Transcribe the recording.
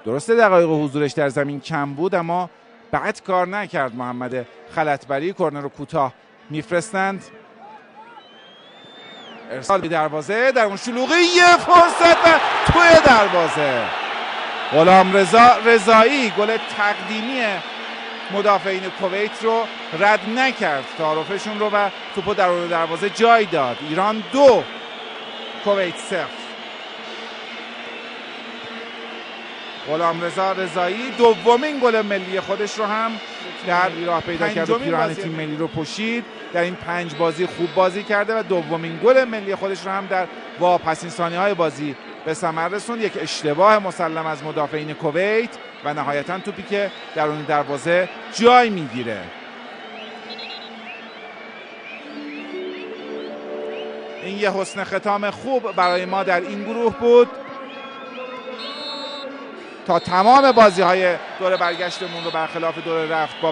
درسته دقایق حضورش در زمین کم بود اما بد کار نکرد محمد خلطبری. کرنر رو کوتاه میفرستند. ارسال به دروازه، در اون شلوغی یه فرصت و توی دروازه. غلامرضا رضایی گل تقدیمی مدافعین کویت رو رد نکرد، تعارفشون رو، و توپو درون دروازه جای داد. ایران 2 کویت 0. غلامرضا رضایی دومین گل ملی خودش رو هم در راه پیدا کرد و پیراهن تیم ملی رو پوشید. در این 5 بازی خوب بازی کرده و دومین گل ملی خودش رو هم در واپسین ثانیه‌های بازی به ثمر رسوند. یک اشتباه مسلم از مدافعین کویت و نهایتاً توپی که درون دروازه جای میگیره. این یه حسن ختام خوب برای ما در این گروه بود تا تمام بازی‌های دور برگشتمون رو برخلاف دور رفت با